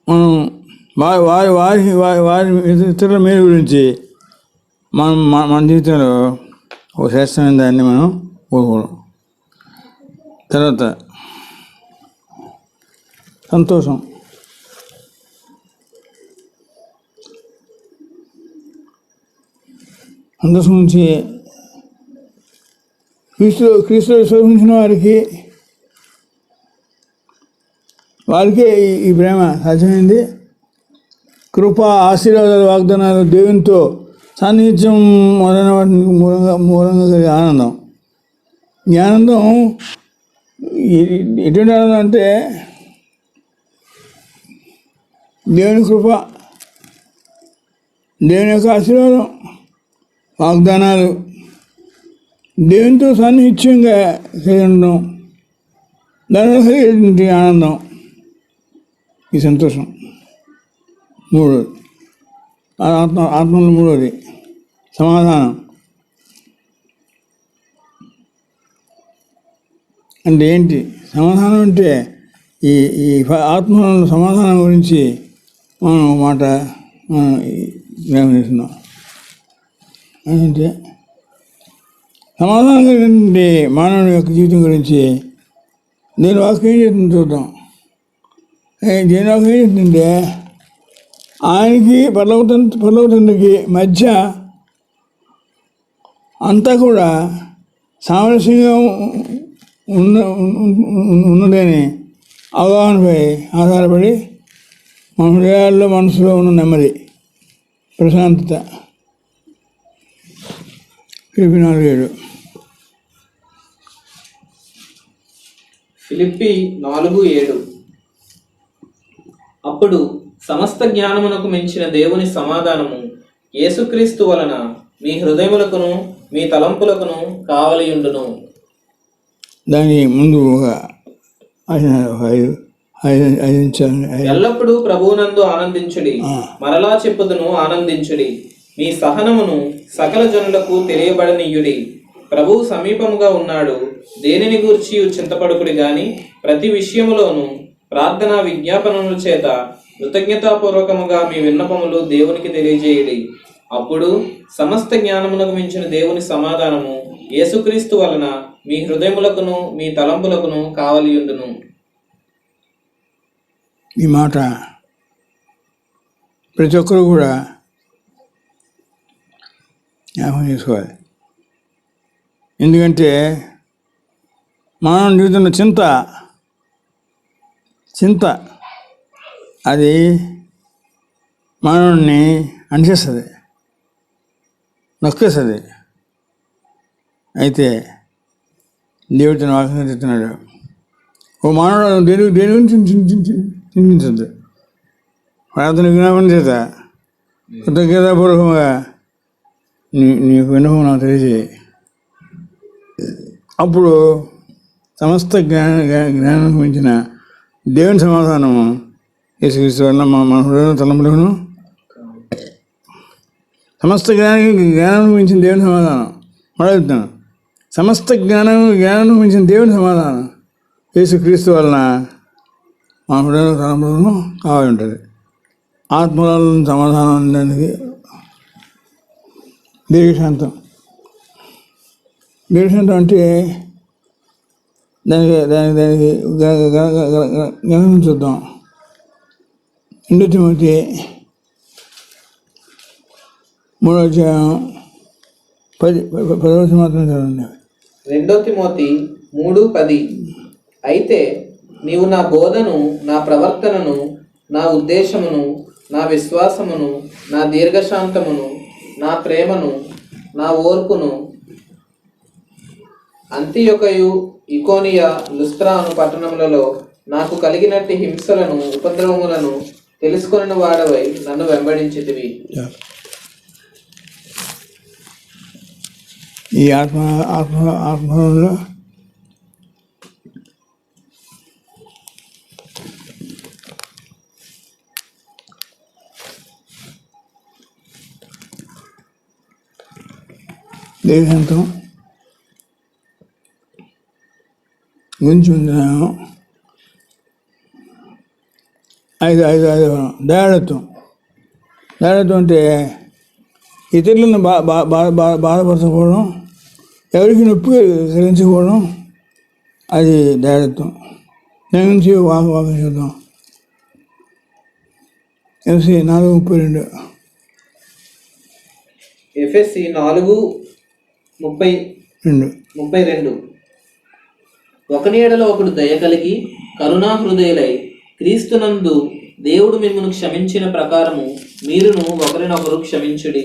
మనం వారి ఇతరుల మేలు గురించి మన జీవితంలో ఒక శ్రేష్టమైన దాన్ని మనం కోరుకోవడం. తర్వాత సంతోషం. సంతోషం నుంచి క్రీస్తులో విశ్వసించిన వారికే ఈ ప్రేమ సాధ్యమైంది. కృప, ఆశీర్వాదాలు, వాగ్దానాలు, దేవునితో సాన్నిహిత్యం మొదలైన వాటి మూలంగా కలిగే ఆనందం. ఈ ఆనందం ఎటువంటి ఆనందం అంటే దేవుని కృప, దేవుని యొక్క ఆశీర్వాదం, వాగ్దానాలు, దేవునితో సాన్నిహిత్యంగా కలిగి ఉండడం, దానివల్ల కలిగేటువంటి ఆనందం, ఈ సంతోషం. మూడోది ఆత్మలో మూడోది సమాధానం. అంటే ఏంటి సమాధానం అంటే? ఈ ఆత్మలో సమాధానం గురించి మనం మాట గమనిస్తున్నాం. ఏంటంటే సమాధానం కలిగినటువంటి మానవుని యొక్క జీవితం గురించి నేను వాక్యం ఏం చేస్తుంది చూద్దాం. దేని వాక్యం ఏం చేస్తుందంటే ఆయనకి పరలోక తండ్రికి మధ్య అంతా కూడా సామరస్యంగా ఉన్నదని అవగాహనపై ఆధారపడి మన హృదయాల్లో మనసులో ఉన్న నెమ్మది, ప్రశాంతత. ఫిలిప్పీ 4:7. ఫిలిప్పీ 4:7. అప్పుడు సమస్త జ్ఞానమునకు మించిన దేవుని సమాధానము యేసుక్రీస్తు వలన మీ హృదయములకును మీ తలంపులకును కావలియుండును. దాని ముందు ఎల్లప్పుడూ ప్రభువునందు ఆనందించుడి, మరలా చెప్పుదును ఆనందించుడి. మీ సహనమును సకల జనులకు తెలియబడనీయుడి. ప్రభువు సమీపముగా ఉన్నాడు. దేనిని గూర్చి చింతపడుకుడి గాని ప్రతి విషయములోను ప్రార్థన విజ్ఞాపనముల చేత కృతజ్ఞతాపూర్వకముగా మీ విన్నపములు దేవునికి తెలియజేయుడి. అప్పుడు సమస్త జ్ఞానమునకు మించిన దేవుని సమాధానము యేసుక్రీస్తు వలన మీ హృదయములకును మీ తలంపులకును కావలియుండును. ఈ మాట ప్రతి ఒక్కరు కూడా జ్ఞాపకం చేసుకోవాలి. ఎందుకంటే మానవ జీవితంలో చింత అది మానవుడిని అనిచేస్తుంది, నొక్కేస్తుంది. అయితే దేవుడు తన వాక్యం చెప్తున్నాడు, ఓ మానవుడు దేని గురించి చింతించద్దు, ప్రార్థన విజ్ఞాపన చేత కృతజ్ఞతాపూర్వకంగా నీకు విన్నపం నాకు తెలియజేయి. అప్పుడు సమస్త జ్ఞానం మించిన దేవుని సమాధానము యేసుక్రీస్తు వల్ల మన హృదయ తలంపులను సమస్త జ్ఞానం మించిన దేవుని సమాధానం అడుగుతున్నాను. సమస్త జ్ఞానం మించిన దేవుని సమాధానం యేసుక్రీస్తు వలన మన హృదయ తలంపులను కావాలి ఉంటుంది. ఆత్మలలో సమాధానం ఉండడానికి దీర్ఘశాంతం. దీర్ఘశాంతం అంటే దానికి గమనించుద్దాం. 2 తిమోతి 3:10 మాత్రం చదవండి. 2 తిమోతి 3:10 అయితే నీవు నా బోధను, నా ప్రవర్తనను, నా ఉద్దేశమును, నా విశ్వాసమును, నా దీర్ఘశాంతమును, నా ప్రేమను, నా ఓర్పును అంతియొకయు, ఇకోనియ, లుస్త్రా అను పట్టణములలో నాకు కలిగినట్టి హింసలను, ఉపద్రవములను తెలుసుకొనిన వాడవై నన్ను వెంబడించితివి. ఈ ఆత్మలో దీర్ఘంతం గురించి ఉంటున్నాను. 5 దయాళత్వం. దయాళత్వం అంటే ఇతరులను బాధపరచకపోవడం, ఎవరికి నొప్పి కలిగించుకోవడం, అది దయాళత్వం. దాని నుంచి వాక్యం చూద్దాం. ఎఫ్ఎస్సి 4:32. ఎఫెసీ 4:32 ఒకని ఎడల ఒకడు దయ కలిగి కరుణా హృదయులై క్రీస్తునందు దేవుడు మిమ్మును క్షమించిన ప్రకారము మీరును ఒకరినొకరు క్షమించుడి.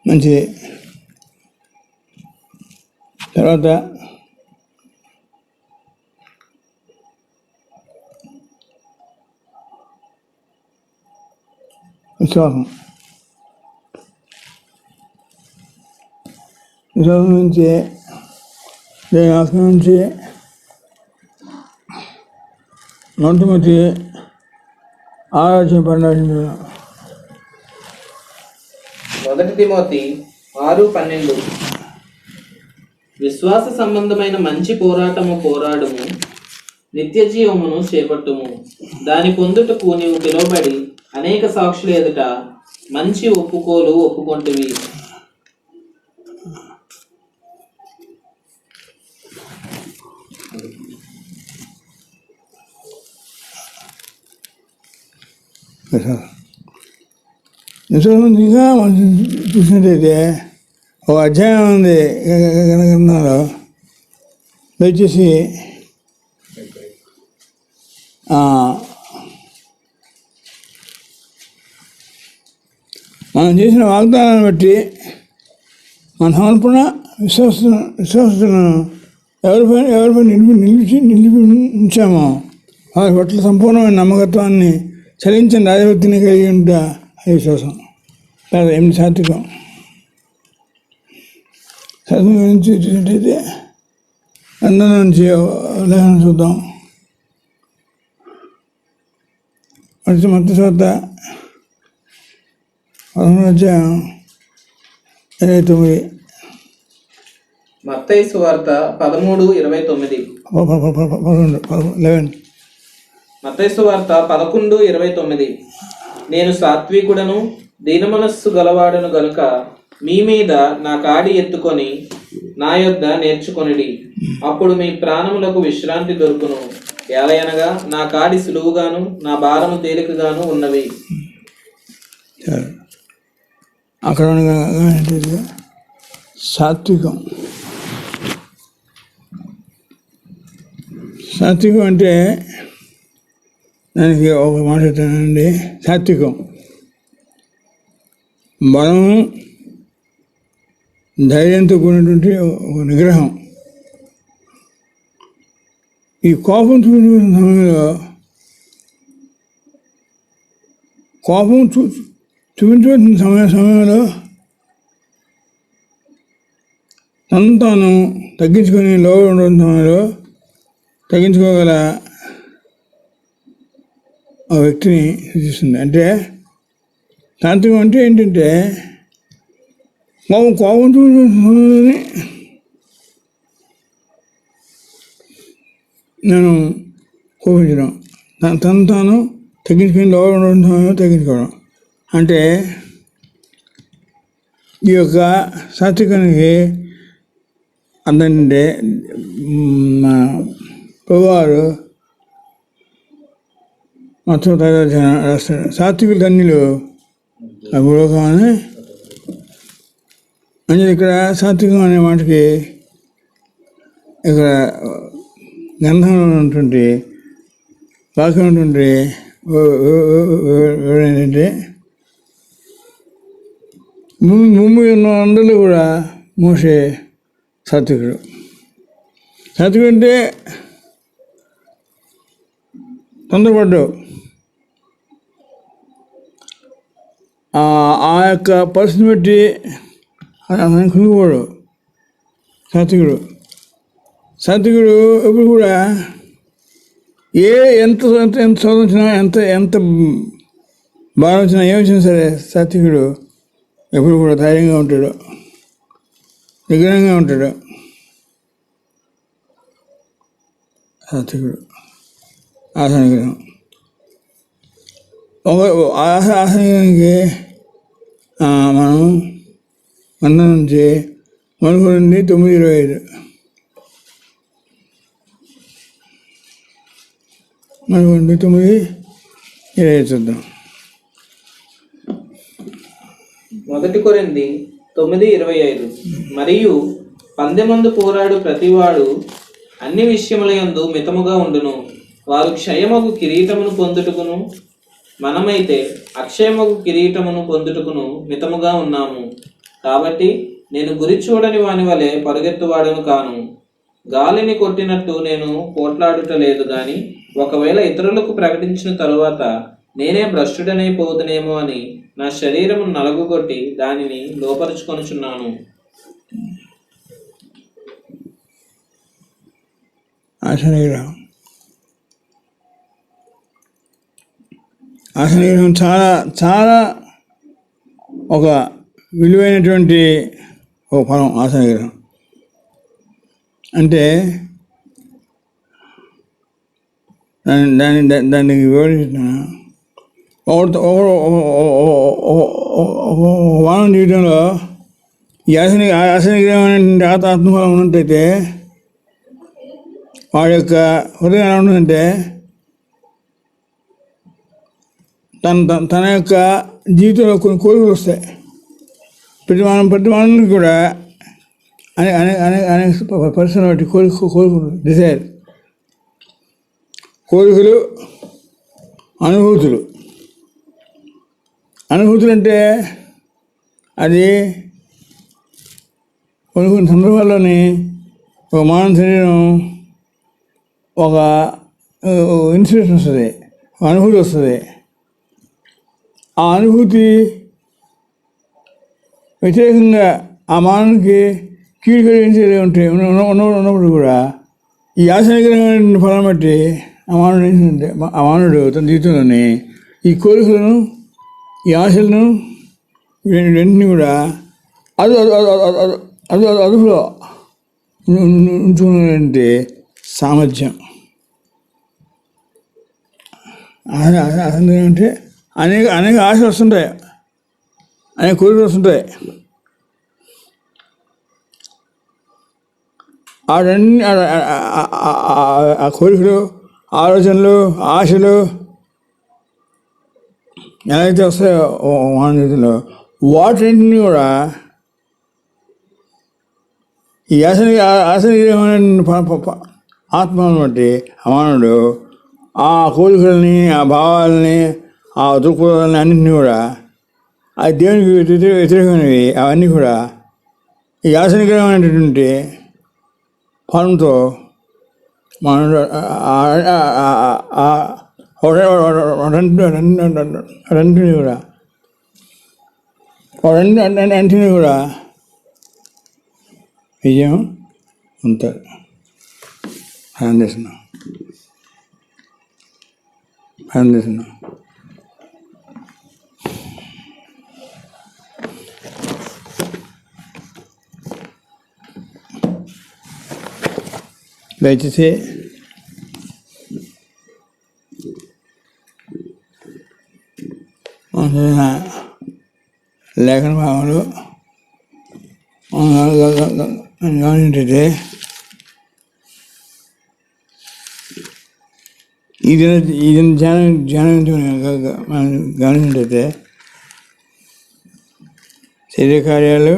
మంచిది. తర్వాత విశ్వాసం. విశ్వాసం నుంచి దేని ఆత్మ నుంచి 1 తిమోతి 6:12. 1 తిమోతి 6:12 విశ్వాస సంబంధమైన మంచి పోరాటము పోరాడుము, నిత్య జీవమును చేపట్టుము. దాని పొందుటకు నీవు పిలువబడి అనేక సాక్షుల ఎదుట మంచి ఒప్పుకోలు ఒప్పుకొంటివి. విశ్వాసం ఇంకా మనం చూసినట్టయితే ఒక అధ్యాయం ఉంది గ్రంథంలో. దయచేసి మనం చేసిన వాగ్దానాన్ని బట్టి మన సమర్పణ విశ్వాసులను ఎవరిపై నిలిపి ఉంచామో వారి పట్ల సంపూర్ణమైన నమ్మకత్వాన్ని చలించిన రాజభక్తిని కలిగి ఉంటా అది విశ్వాసం. తర్వాత 8 సాత్వికం. సాత్వికం గురించి చూసినట్టయితే అందరి నుంచి ఉదాహరణ చూద్దాం. మత్తయి సువార్త 11:29. మత్తయి సువార్త 13:29. మత్తయి సువార్త 11:29 నేను సాత్వికుడను దీనమనస్సు గలవాడను గనుక మీ మీద నా కాడి ఎత్తుకొని నా యొద్ద నేర్చుకొనిడి, అప్పుడు మీ ప్రాణములకు విశ్రాంతి దొరుకును. ఎలయనగా నా కాడి సులువుగాను నా భారము తేలికగాను ఉన్నవి. అక్కడ సాత్వికం. సాత్వికం అంటే దానికి ఒక మాట చెప్తానండి. సాత్వికం బలము, ధైర్యంతో కూడినటువంటి ఒక నిగ్రహం. ఈ కోపం చూపించిన సమయంలో చూపించవలసిన సమయంలో తను తాను తగ్గించుకొని లోపల ఉండడం సమయంలో తగ్గించుకోగల ఆ వ్యక్తిని సూచిస్తుంది. అంటే సాత్వికం అంటే ఏంటంటే కోపం చూసి నేను కోపించడం, తను తాను తగ్గించుకుని లోపల ఉండడం తగ్గించుకోవడం. అంటే ఈ యొక్క సాత్వికానికి అర్థం ఏంటంటే మా ప్రభువారు మొత్తం రాస్తాడు, సాత్వికులు ధన్యులు అగులోకమని. అంటే ఇక్కడ సాత్వికం అనే మాటకి ఇక్కడ గ్రంథంలో ఉన్నటువంటి వాక్యం ఉన్నటువంటి ఏంటంటే భూమి ఉన్న అందరిలో కూడా మోసే సాత్వికుడు. సాత్వికుడు అంటే తొందరపడ్డావు, ఆ యొక్క పరిస్థితిని బట్టి అతను కుంగిపోడు. సాత్వికుడు ఎప్పుడు కూడా ఎంత చదివించినా ఎంత బాగా వచ్చినా ఏమొచ్చినా సరే సాత్వికుడు ఎప్పుడు కూడా ధైర్యంగా ఉంటాడు, నిగ్రహంగా ఉంటాడు. సాత్వికుడు ఆసనగ్రహం. ఆసనగ్రహానికి మనం 100 నుంచి 9:25 9:25 చూద్దాం. 1 కొరింథీ 9:25. మరియు పందెమందు పోరాడు ప్రతివాడు అన్ని విషయములయందు మితముగా ఉండును. వారు క్షయమగు కిరీటమును పొందుటకును, మనమైతే అక్షయమగు కిరీటమును పొందుటకును మితముగా ఉన్నాము. కాబట్టి నేను గురి చూడని వాని వలె పరుగెత్తువాడను కాను. గాలిని కొట్టినట్టు నేను పోట్లాడుట లేదు గాని, ఒకవేళ ఇతరులకు ప్రకటించిన తరువాత నేనే భ్రష్టుడనైపోతునేమో అని నా శరీరము నలుగుగొట్టి దానిని లోపరుచుకొనుచున్నాను. ఆసనగ్రహం చాలా చాలా ఒక విలువైనటువంటి ఒక ఫలం. ఆసనగ్రహం అంటే దానికి వివరించిన వానం జీవితంలో ఈ ఆసనగ్రహం అనేటువంటి ఆత్మఫలం ఉన్నట్టయితే వాడి యొక్క హృదయం ఎలా ఉంటుందంటే తన యొక్క జీవితంలో కొన్ని కోరికలు వస్తాయి. ప్రతి మానవునికి కూడా అనేక పరిస్థితులు బట్టి కోరికలు డిజైర్, కోరికలు, అనుభూతులు అంటే అది కొన్ని సందర్భాల్లోని ఒక మానవ శరీరం ఒక ఇన్స్పిరేషన్ వస్తుంది, అనుభూతి వస్తుంది. ఆ అనుభూతి వ్యతిరేకంగా ఆ మానవునికి కీడు కలిగించేది ఉంటాయి ఉన్నప్పుడు కూడా ఈ ఆసనగ్రహం ఫలం బట్టి ఆ మానవుడు తన జీవితంలోని ఈ కోరికలను, ఈ ఆశలను రెంటిని కూడా అదుపులో ఉంచుకునే సామర్థ్యం. ఆసనగ్రహం అంటే అనేక ఆశలు వస్తుంటాయి, అనేక కోరికలు వస్తుంటాయి. ఆ కోరికలు, ఆలోచనలు, ఆశలు ఎలా అయితే వస్తాయో మానవ జీవితంలో వాటిని కూడా ఈ ఆసనగ్రహం ఆత్మను బట్టి మానవుడు ఆ కోరికలని, ఆ భావాలని, ఆ దృక్పథాలని అన్నింటినీ కూడా ఆ దేవునికి వ్యతిరేకమైనవి అవన్నీ కూడా ఈ ఆసనగ్రహం అనేటటువంటి ఫలంతో మానవుడు రెంటిని కూడా రెంటిని కూడా విజయం ఉంటుంది. ఆనందిస్తున్నాం. దయచేసి లేఖన భావనలు గమనించే ఈ ధ్యానం గమనించే శరీర కార్యాలు,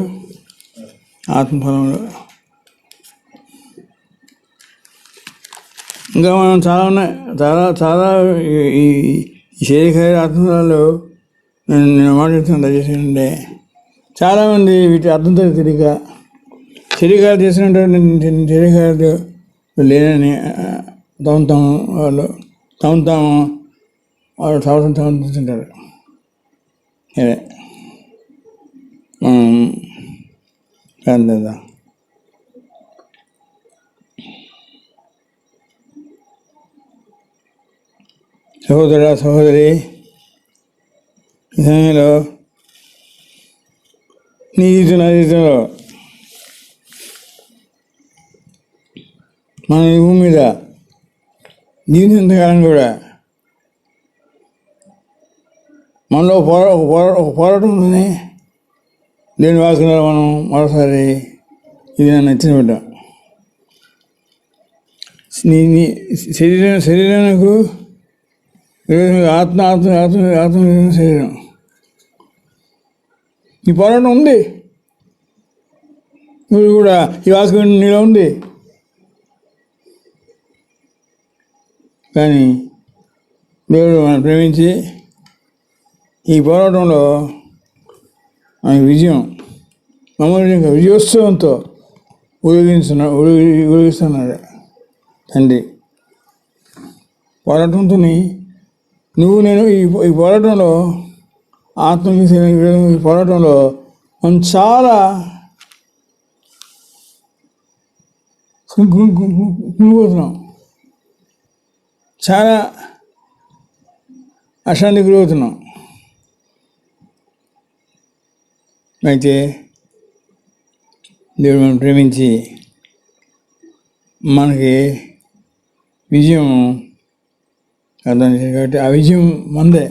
ఆత్మఫలములు, ఇంకా మనం చాలా ఉన్నాయి. చాలా ఈ శరీర కార్యాలు, ఆత్మఫలాలు నేను మాట్లాడుతున్నాను. దయచేసి అంటే చాలామంది వీటి అర్థంతో తెలియక శరీరాలు చేసినట్టు శరీరాలు లేనని తాము వాళ్ళు సమర్థించుంటారు. అదే కాదు. సహోదర సహోదరి, ఈ సమయంలో నీ జీవితంలో మన ఈ భూమి మీద జీవితంతకాలం కూడా మనలో ఒక పోరాటం ఉందని దేని వాకున్నారు. మనం మరోసారి ఇది నన్ను నచ్చిన బిడ్డాం. నీ శరీరానికి ఆత్మ శరీరం, నీ పోరాటం ఉంది. నువ్వు కూడా ఈ వాక్యం నీలో ఉంది. కానీ దేవుడు మనం ప్రేమించి ఈ పోరాటంలో మనకి మమ్మల్ని విజయోత్సవంతో ఊరేగిస్తున్నాడు తండ్రి. పోరాటంతో నువ్వు నేను ఈ పోరాటంలో ఆత్మకి ఈ పోరాటంలో మనం చాలా కుంగిపోతున్నాం, చాలా అశాంతికి గురవుతున్నాం. అయితే దేవుడు మనం ప్రేమించి మనకి విజయం అర్థం చేశాడు. కాబట్టి ఆ విజయం మందే.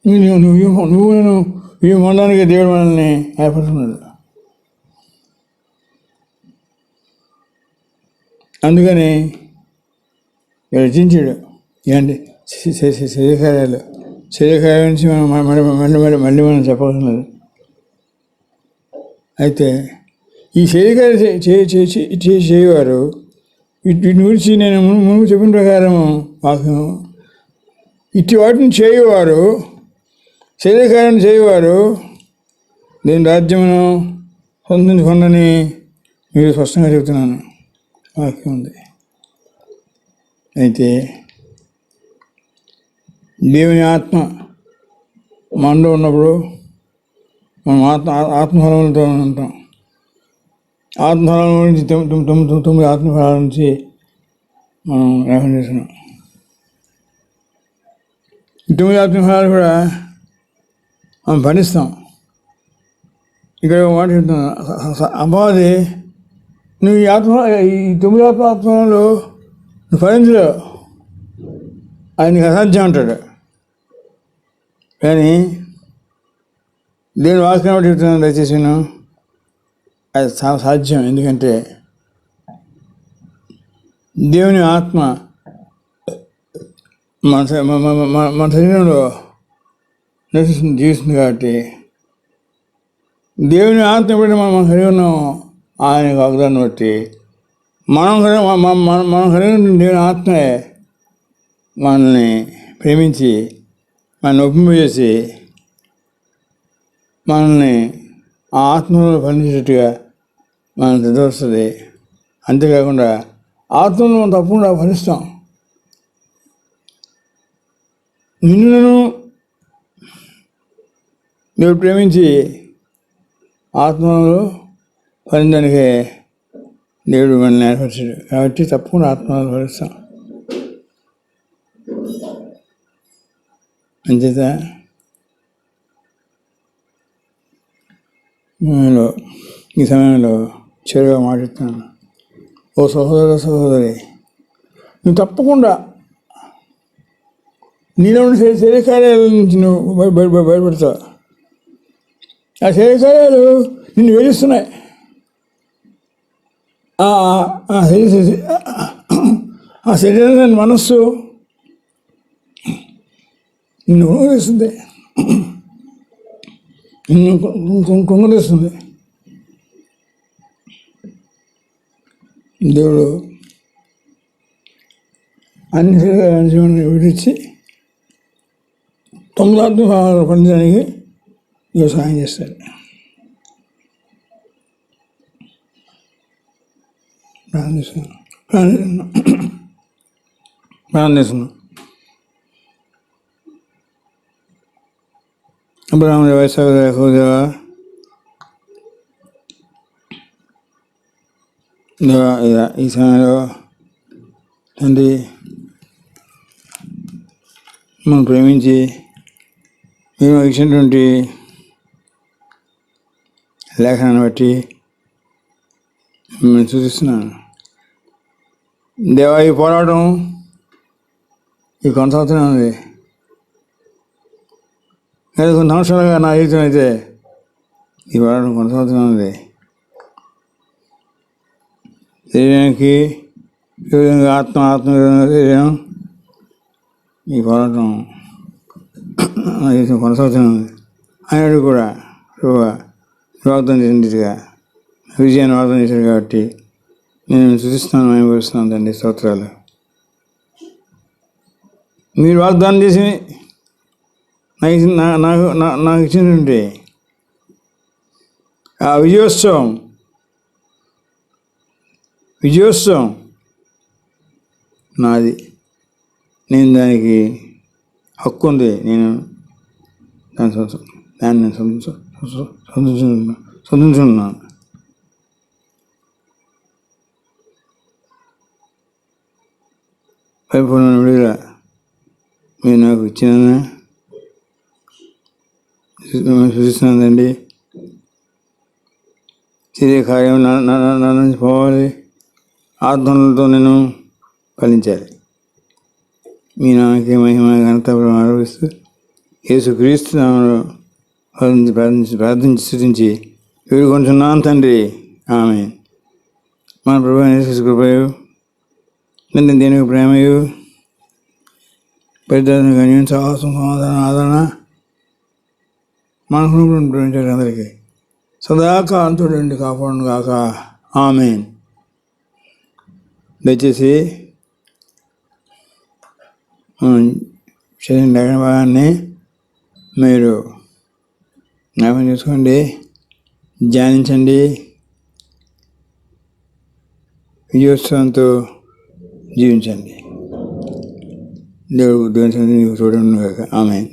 నువ్వు నేను విజయం పొందడానికి దేవుడు మనల్ని ఏర్పడుతున్నాడు. అందుకని రచించాడు. ఏంటి శరీరకార్యాలు నుంచి మళ్ళీ మనం చెప్పాల్సినది. అయితే ఈ శరీరకార్యాలు చేయవారు వీటిని గురించి నేను ముందు చెప్పిన ప్రకారం వాక్యం, ఇట్టి వాటిని చేయవారు, శరీరకార్యం చేయవారు దీని రాజ్యమును పొందించుకోండి మీరు స్పష్టంగా చెబుతున్నాను. వాక్యం ఉంది. అయితే దేవుని ఆత్మ మనలో ఉన్నప్పుడు మనం ఆత్మఫలములతో ఉంటాం. ఆత్మఫలం గురించి 9 ఆత్మఫలాల నుంచి మనం రేఖం చేస్తున్నాం. 9 ఆత్మఫలాలు కూడా మనం ఫలిస్తాం. ఇక్కడ మాట చెప్తున్నాను, అపవాది నువ్వు ఈ 9 ఆత్మఫలాలు నువ్వు ఫలించలేవు, ఆయనకి అసాధ్యం అంటాడు. కానీ దేవుని వాక్యం బట్టి చెప్తున్నాను, దయచేసి అది సాధ్యం. ఎందుకంటే దేవుని ఆత్మ మన శరీరంలో జీవిస్తుంది. కాబట్టి దేవుని ఆత్మ ఎప్పుడైతే మన శరీరం ఆయన వాగ్దాన్ని బట్టి మన శరీరం దేవుని ఆత్మే మనల్ని ప్రేమించి మనల్ని ఒప్పింపజేసి మనల్ని ఆ ఆత్మలో ఫలించేటట్టుగా మనం సిద్ధవస్తుంది. అంతేకాకుండా ఆత్మలో మనం తప్పకుండా ఫలిస్తాం. నిన్ను దేవుడు ప్రేమించి ఆత్మలో ఫలించడానికే దేవుడు మనల్ని ఏర్పరిచాడు. కాబట్టి తప్పకుండా ఆత్మలో ఫలిస్తాం. అంచేత ఈ సమయంలో చెరువుగా మాట్లాడుతున్నాను. ఓ సహోదర సహోదరి, నువ్వు తప్పకుండా నీలో ఉన్న శరీరకార్యాల నుంచి నువ్వు బయటపడతావు. ఆ శరీరకార్యాలు నిన్ను వేధిస్తున్నాయి. ఆ శరీరాన్ని మనస్సు నిన్ను వేస్తుంది, కుంగదీస్తుంది. దేవుడు అన్ని జీవనాన్ని విడిచి తొమ్మిదాత్మ భావాలు పొందడానికి దేవుడు సహాయం చేస్తాడు. ప్రార్థిస్తున్నాం. అబ్రహాము దేవ, ఇస్సాకు దేవ, యాకోబు దేవ, ఈ సమయంలో తండ్రి మనం ప్రేమించి మేము ఇచ్చినటువంటి లేఖనాన్ని బట్టి మిమ్మల్ని సూచిస్తున్నాను. దేవా, ఈ పోరాటం ఈ కొనసాగుతూనే ఉంది. లేదా కొన్ని సంవత్సరాలుగా నా జీవితం అయితే ఈ పోరాటం కొనసాగుతూనే ఉంది. శరీరానికి ఈ విధంగా ఆత్మ శరీరం ఈ పోరాటం నా జీవితం కొనసాగుతూనే ఉంది. ఆయన కూడా వాగ్దానం చేసినట్టుగా విజయాన్ని వాగ్దానం చేశారు కాబట్టి నేను చూస్తున్నాను, అనుభవిస్తున్నాను తండ్రి. స్తోత్రాలు. మీరు వాగ్దానం చేసి నాకు ఇచ్చినటువంటి ఆ విజయోత్సవం నాది. నేను దానికి హక్కు ఉంది. నేను దాన్ని సంతోషించున్నాను. పరిపూర్ణ విడుదల మీరు నాకు ఇచ్చిన సూచిస్తున్నదండి. శరీర కార్యం నా నుంచి పోవాలి. ఆత్మలతో నేను ఫలించాలి. మీ నామకే మహిమ ఘనత ఆరోపిస్తూ యేసుక్రీస్తు నామములో ప్రార్థించి స్తుతించి వేడుకొంటున్నాను తండ్రి. ఆమేన్. మన ప్రభువైన యేసు కృపయు నిన్న దేనికి ప్రేమయు పరిధాన గణ్యం సాహసం సమాధానం ఆదరణ మనకు ప్రేమించారు అందరికీ సదాకాలంతో కాపాడును కాక. ఆమేన్. దయచేసి శరీరం లేఖన భాగాన్ని మీరు జ్ఞాపకం చేసుకోండి, ధ్యానించండి, విజయోత్సవంతో జీవించండి. దేవుని చూడండి. ఆమేన్.